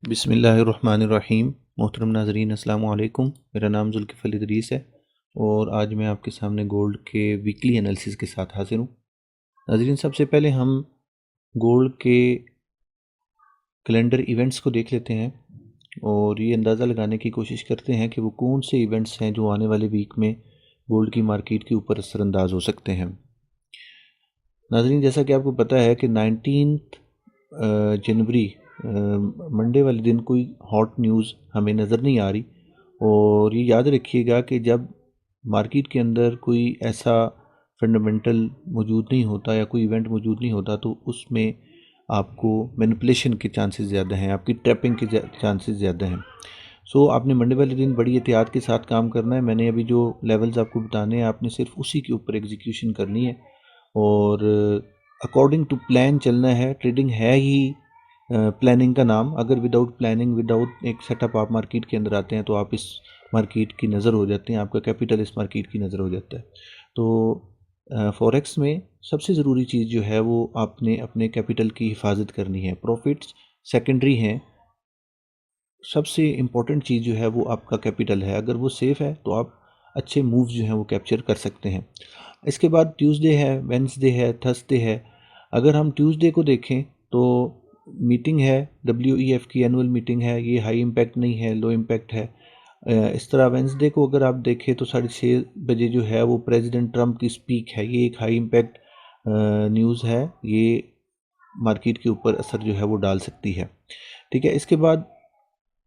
बिस्मिल्लाहिर्रहमानिर्रहीम। मोहतरम नाज़रीन अस्सलामु अलैकुम। मेरा नाम जुल्किफ़ल इदरीस है और आज मैं आपके सामने गोल्ड के वीकली एनालिसिस के साथ हाज़िर हूँ। नाज़रीन, सबसे पहले हम गोल्ड के कैलेंडर इवेंट्स को देख लेते हैं और ये अंदाज़ा लगाने की कोशिश करते हैं कि वो कौन से इवेंट्स हैं जो आने वाले वीक में गोल्ड की मार्केट के ऊपर असरअंदाज हो सकते हैं। नाज़रीन, जैसा कि आपको पता है कि 19 जनवरी मंडे वाले दिन कोई हॉट न्यूज़ हमें नज़र नहीं आ रही। और ये याद रखिएगा कि जब मार्केट के अंदर कोई ऐसा फंडामेंटल मौजूद नहीं होता या कोई इवेंट मौजूद नहीं होता तो उसमें आपको मैनिपुलेशन के चांसेस ज़्यादा हैं, आपकी ट्रैपिंग के चांसेस ज़्यादा हैं। सो आपने मंडे वाले दिन बड़ी एहतियात के साथ काम करना है। मैंने अभी जो लेवल्स आपको बताने हैं आपने सिर्फ उसी के ऊपर एग्जीक्यूशन करनी है और अकॉर्डिंग टू प्लान चलना है। ट्रेडिंग है ही प्लानिंग का नाम। अगर विदाउट प्लानिंग, विदाउट एक सेटअप आप मार्केट के अंदर आते हैं तो आप इस मार्केट की नज़र हो जाते हैं, आपका कैपिटल इस मार्केट की नज़र हो जाता है। तो फॉरेक्स में सबसे ज़रूरी चीज़ जो है वो आपने अपने कैपिटल की हिफाजत करनी है। प्रॉफिट्स सेकेंडरी हैं, सबसे इम्पॉर्टेंट चीज़ जो है वो आपका कैपिटल है। अगर वो सेफ़ है तो आप अच्छे मूव्स जो हैं वो कैप्चर कर सकते हैं। इसके बाद ट्यूसडे है, वेडनेसडे है, थर्सडे है। अगर हम ट्यूसडे को देखें तो मीटिंग है, WEF की एनुअल मीटिंग है। ये हाई इम्पैक्ट नहीं है, लो इम्पैक्ट है। इस तरह वेडनेसडे को अगर आप देखें तो 6:30 बजे जो है वो प्रेसिडेंट ट्रंप की स्पीक है। ये एक हाई इम्पैक्ट न्यूज़ है, ये मार्केट के ऊपर असर जो है वो डाल सकती है। ठीक है। इसके बाद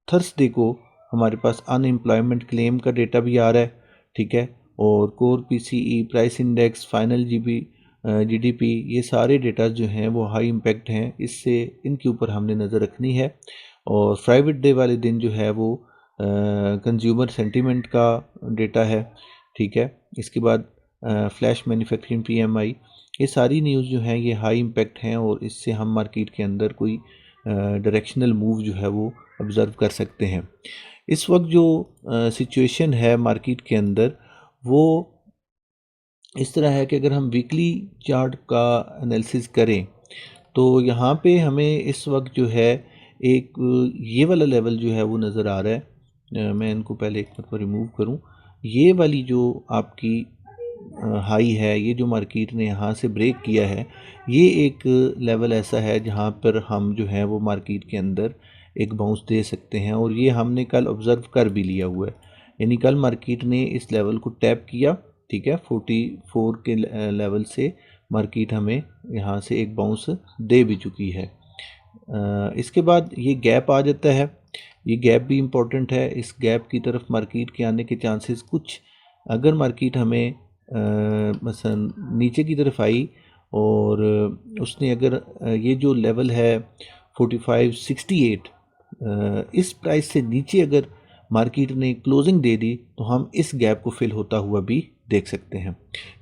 थर्सडे को हमारे पास अनएम्प्लॉयमेंट क्लेम का डेटा भी आ रहा है। ठीक है। और core PCE, price index, final GDP, ये सारे डेटा जो हैं वो हाई इम्पैक्ट हैं। इससे इनके ऊपर हमने नज़र रखनी है। और प्राइवेट डे वाले दिन जो है वो कंज्यूमर सेंटीमेंट का डेटा है। ठीक है। इसके बाद फ्लैश मैन्युफैक्चरिंग PMI, ये सारी न्यूज़ जो हैं ये हाई इम्पैक्ट हैं और इससे हम मार्केट के अंदर कोई डायरेक्शनल मूव जो है वो ऑब्ज़र्व कर सकते हैं। इस वक्त जो सिचुएशन है मार्केट के अंदर वो इस तरह है कि अगर हम वीकली चार्ट का एनालिसिस करें तो यहाँ पे हमें इस वक्त जो है एक ये वाला लेवल जो है वो नज़र आ रहा है। मैं इनको पहले एक मरतबा रिमूव करूँ। ये वाली जो आपकी हाई है, ये जो मार्केट ने यहाँ से ब्रेक किया है, ये एक लेवल ऐसा है जहाँ पर हम जो है वो मार्केट के अंदर एक बाउंस दे सकते हैं। और ये हमने कल ऑब्ज़र्व कर भी लिया हुआ है। यानी कल मार्केट ने इस लेवल को टैप किया। ठीक है। 44 के लेवल से मार्केट हमें यहाँ से एक बाउंस दे भी चुकी है। इसके बाद ये गैप आ जाता है। ये गैप भी इम्पोर्टेंट है। इस गैप की तरफ मार्केट के आने के चांसेस कुछ, अगर मार्केट हमें मसलन नीचे की तरफ आई और उसने अगर ये जो लेवल है 4568, इस प्राइस से नीचे अगर मार्केट ने क्लोजिंग दे दी तो हम इस गैप को फिल होता हुआ भी देख सकते हैं।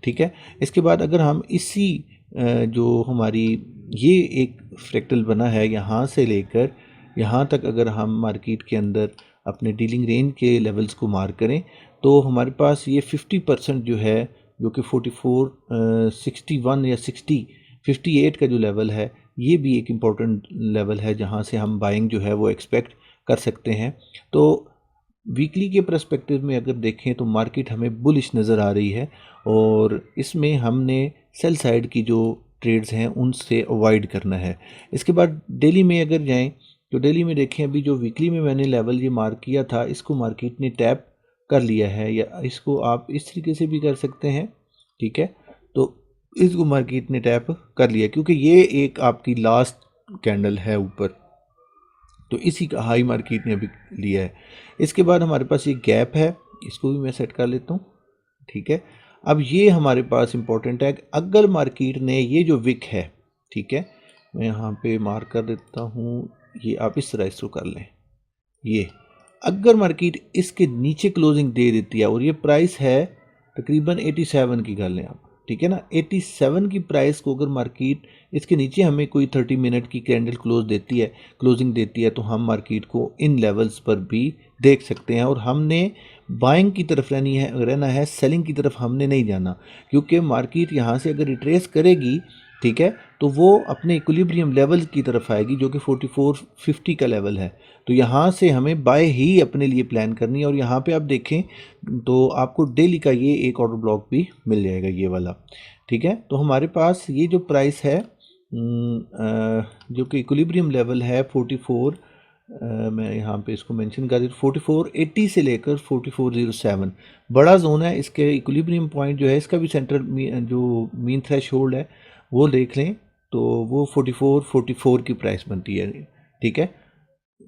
ठीक है। इसके बाद अगर हम इसी जो हमारी ये एक फ्रैक्टल बना है यहाँ से लेकर यहाँ तक अगर हम मार्केट के अंदर अपने डीलिंग रेंज के लेवल्स को मार्क करें तो हमारे पास ये 50% जो है, जो कि 44 61 या 58 का जो लेवल है, ये भी एक इम्पॉर्टेंट लेवल है जहाँ से हम बाइंग जो है वो एक्सपेक्ट कर सकते हैं। तो वीकली के पर्सपेक्टिव में अगर देखें तो मार्केट हमें बुलिश नज़र आ रही है और इसमें हमने सेल साइड की जो ट्रेड्स हैं उनसे अवॉइड करना है। इसके बाद डेली में अगर जाएं तो डेली में देखें, अभी जो वीकली में मैंने लेवल ये मार्क किया था इसको मार्केट ने टैप कर लिया है, या इसको आप इस तरीके से भी कर सकते हैं। ठीक है। तो इसको मार्केट ने टैप कर लिया क्योंकि ये एक आपकी लास्ट कैंडल है ऊपर, तो इसी का हाई मार्केट ने अभी लिया है। इसके बाद हमारे पास ये गैप है, इसको भी मैं सेट कर लेता हूँ। ठीक है। अब ये हमारे पास इंपॉर्टेंट है कि अगर मार्केट ने ये जो विक है, ठीक है, मैं यहाँ पे मार्क कर देता हूँ, ये आप इस तरह इसको कर लें। ये अगर मार्केट इसके नीचे क्लोजिंग दे देती है और ये प्राइस है तकरीबन 87 की, कर लें आप। ठीक है ना। 87 की प्राइस को अगर मार्केट इसके नीचे हमें कोई 30 मिनट की कैंडल क्लोजिंग देती है तो हम मार्केट को इन लेवल्स पर भी देख सकते हैं। और हमने बाइंग की तरफ रहना है, सेलिंग की तरफ हमने नहीं जाना, क्योंकि मार्केट यहाँ से अगर रिट्रेस करेगी, ठीक है, तो तो वो अपने इक्विलिब्रियम लेवल की तरफ आएगी जो कि 4450 का लेवल है। तो यहाँ से हमें बाय ही अपने लिए प्लान करनी है। और यहाँ पे आप देखें तो आपको डेली का ये एक ऑर्डर ब्लॉक भी मिल जाएगा, ये वाला। ठीक है, तो हमारे पास ये जो प्राइस है जो कि इक्विलिब्रियम लेवल है 44, मैं यहाँ पे इसको मेंशन कर दूँ, 4480 से लेकर 4407 बड़ा जोन है। इसके इक्विलिब्रियम पॉइंट जो है, इसका भी सेंटर जो मीन थ्रेश होल्ड है वो देख लें तो वो 4444 की प्राइस बनती है। ठीक है,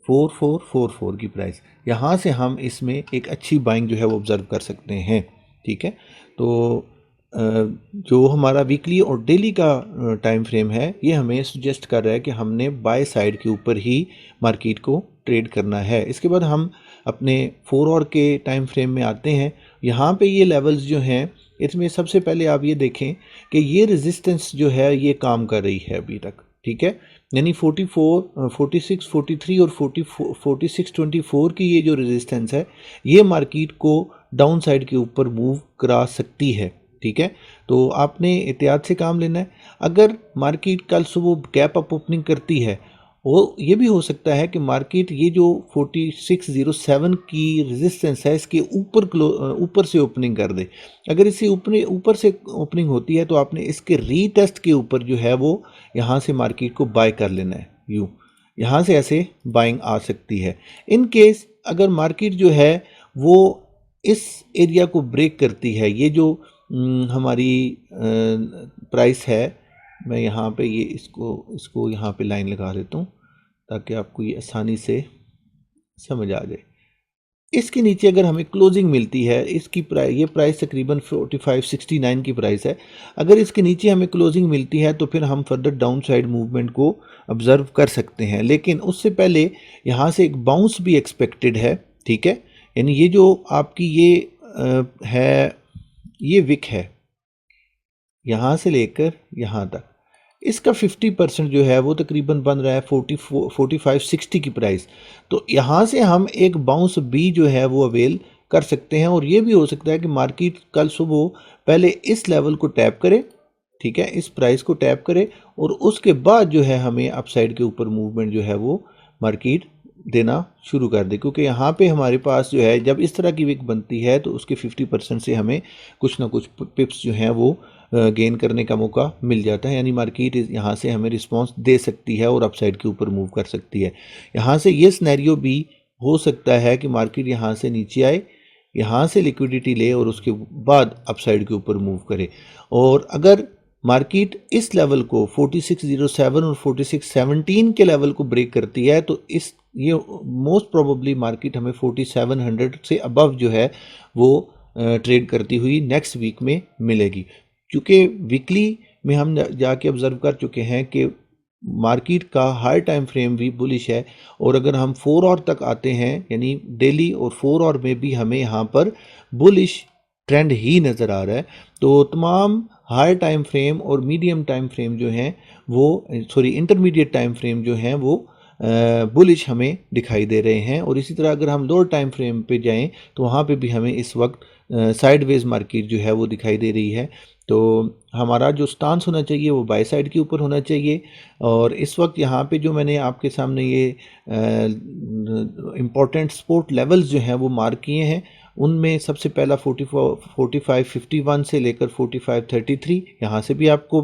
4444 की प्राइस, यहाँ से हम इसमें एक अच्छी बाइंग जो है वो ऑब्जर्व कर सकते हैं। ठीक है, तो जो हमारा वीकली और डेली का टाइम फ्रेम है ये हमें सुजेस्ट कर रहा है कि हमने बाय साइड के ऊपर ही मार्केट को ट्रेड करना है। इसके बाद हम अपने 4 आवर के टाइम फ्रेम में आते हैं। यहाँ पे ये लेवल्स जो हैं, इसमें सबसे पहले आप ये देखें कि ये रेजिस्टेंस जो है ये काम कर रही है अभी तक। ठीक है, यानी 44, 46, 43 और 4624 की ये जो रेजिस्टेंस है ये मार्केट को डाउन साइड के ऊपर मूव करा सकती है। ठीक है, तो आपने एहतियात से काम लेना है। अगर मार्केट कल सुबह गैप अप ओपनिंग करती है, वो ये भी हो सकता है कि मार्केट ये जो 4607 की रेजिस्टेंस है इसके ऊपर से ओपनिंग कर दे। अगर इसे ऊपर से ओपनिंग होती है तो आपने इसके रीटेस्ट के ऊपर जो है वो यहाँ से मार्केट को बाय कर लेना है। यूँ यहाँ से ऐसे बाइंग आ सकती है। इन केस अगर मार्केट जो है वो इस एरिया को ब्रेक करती है, ये जो हमारी प्राइस है, मैं यहाँ पे ये इसको यहाँ पे लाइन लगा देता हूँ ताकि आपको ये आसानी से समझ आ जाए। इसके नीचे अगर हमें क्लोजिंग मिलती है, इसकी ये प्राइस तकरीबन 4569 की प्राइस है। अगर इसके नीचे हमें क्लोजिंग मिलती है तो फिर हम फर्दर डाउन साइड मूवमेंट को ऑब्जर्व कर सकते हैं, लेकिन उससे पहले यहाँ से एक बाउंस भी एक्सपेक्टेड है। ठीक है, यानी ये जो आपकी है ये विक है यहाँ से लेकर यहाँ तक, इसका 50% जो है वो तकरीबन बन रहा है 4560 की प्राइस। तो यहाँ से हम एक बाउंस भी जो है वो अवेल कर सकते हैं। और ये भी हो सकता है कि मार्केट कल सुबह पहले इस लेवल को टैप करे। ठीक है, इस प्राइस को टैप करे और उसके बाद जो है हमें अपसाइड के ऊपर मूवमेंट जो है वो मार्केट देना शुरू कर दे, क्योंकि यहाँ पे हमारे पास जो है जब इस तरह की विक बनती है तो उसके 50% से हमें कुछ ना कुछ पिप्स जो हैं वो गेन करने का मौका मिल जाता है। यानी मार्केट यहाँ से हमें रिस्पांस दे सकती है और अपसाइड के ऊपर मूव कर सकती है। यहाँ से ये सिनेरियो भी हो सकता है कि मार्केट यहाँ से नीचे आए, यहाँ से लिक्विडिटी ले और उसके बाद अपसाइड के ऊपर मूव करे। और अगर मार्केट इस लेवल को 4607 और 4617 के लेवल को ब्रेक करती है तो ये मोस्ट प्रोबेबली मार्केट हमें 4700 से अबव जो है वो ट्रेड करती हुई नेक्स्ट वीक में मिलेगी। क्योंकि वीकली में हम जाके ऑब्जर्व कर चुके हैं कि मार्केट का हाई टाइम फ्रेम भी बुलिश है। और अगर हम 4 आवर तक आते हैं, यानी डेली और 4 आवर में भी हमें यहाँ पर बुलिश ट्रेंड ही नज़र आ रहा है। तो तमाम हाई टाइम फ्रेम और मीडियम टाइम फ्रेम जो हैं वो इंटरमीडिएट टाइम फ्रेम जो हैं वो बुलिश हमें दिखाई दे रहे हैं। और इसी तरह अगर हम लोअर टाइम फ्रेम पे जाएं तो वहाँ पे भी हमें इस वक्त साइडवेज मार्केट जो है वो दिखाई दे रही है। तो हमारा जो स्टांस होना चाहिए वो बाय साइड के ऊपर होना चाहिए। और इस वक्त यहाँ पे जो मैंने आपके सामने ये इम्पोर्टेंट सपोर्ट लेवल्स जो हैं वो मार्क किए हैं, उनमें सबसे पहला 4551 से लेकर 4533, यहाँ से भी आपको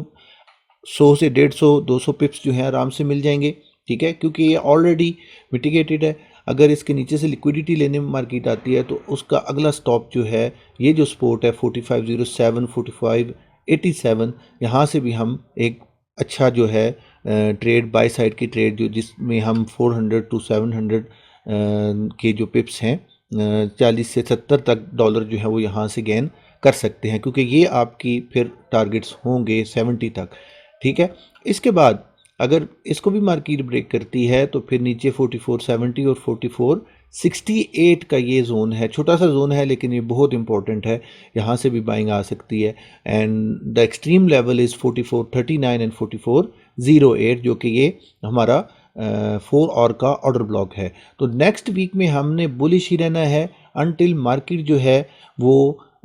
100 से 150 200 पिप्स जो हैं आराम से मिल जाएंगे। ठीक है, क्योंकि ये ऑलरेडी मिटिगेटेड है। अगर इसके नीचे से लिक्विडिटी लेने में मार्केट आती है तो उसका अगला स्टॉप जो है, ये जो सपोर्ट है 4507 4587, यहाँ से भी हम एक अच्छा जो है ट्रेड बाय साइड की ट्रेड जिसमें हम 400 टू 700 के जो पिप्स हैं 40 से 70 तक डॉलर जो है वो यहाँ से गेन कर सकते हैं, क्योंकि ये आपकी फिर टारगेट्स होंगे 70 तक। ठीक है, इसके बाद अगर इसको भी मार्केट ब्रेक करती है तो फिर नीचे 4470 और 4468 का ये जोन है, छोटा सा जोन है लेकिन ये बहुत इंपॉर्टेंट है, यहाँ से भी बाइंग आ सकती है। And the extreme level is 4439 and 4408, जो कि ये हमारा 4 आवर का ऑर्डर ब्लॉक है। तो नेक्स्ट वीक में हमने बुलिश ही रहना है अनटिल मार्केट जो है वो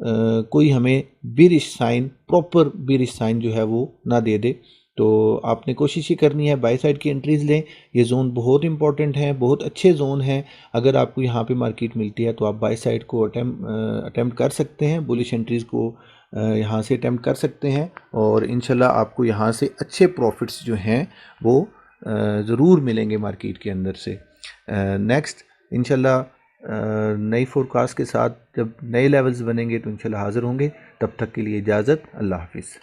कोई हमें बिरिश साइन, प्रॉपर बिरिश साइन जो है वो ना दे दे। तो आपने कोशिश ही करनी है बाई साइड की एंट्रीज़ लें। ये जोन बहुत इंपॉर्टेंट हैं, बहुत अच्छे जोन हैं। अगर आपको यहाँ पे मार्केट मिलती है तो आप बाई साइड को अटेम्प्ट कर सकते हैं, बुलिश एंट्रीज़ को यहाँ से अटेम्प्ट कर सकते हैं और इंशाल्लाह आपको यहाँ से अच्छे प्रॉफिट्स जो हैं वो ज़रूर मिलेंगे मार्केट के अंदर से। नेक्स्ट इंशाल्लाह नई फोरकास्ट के साथ जब नए लेवल्स बनेंगे तो इंशाल्लाह हाज़िर होंगे। तब तक के लिए इजाज़त, अल्लाह हाफिज़।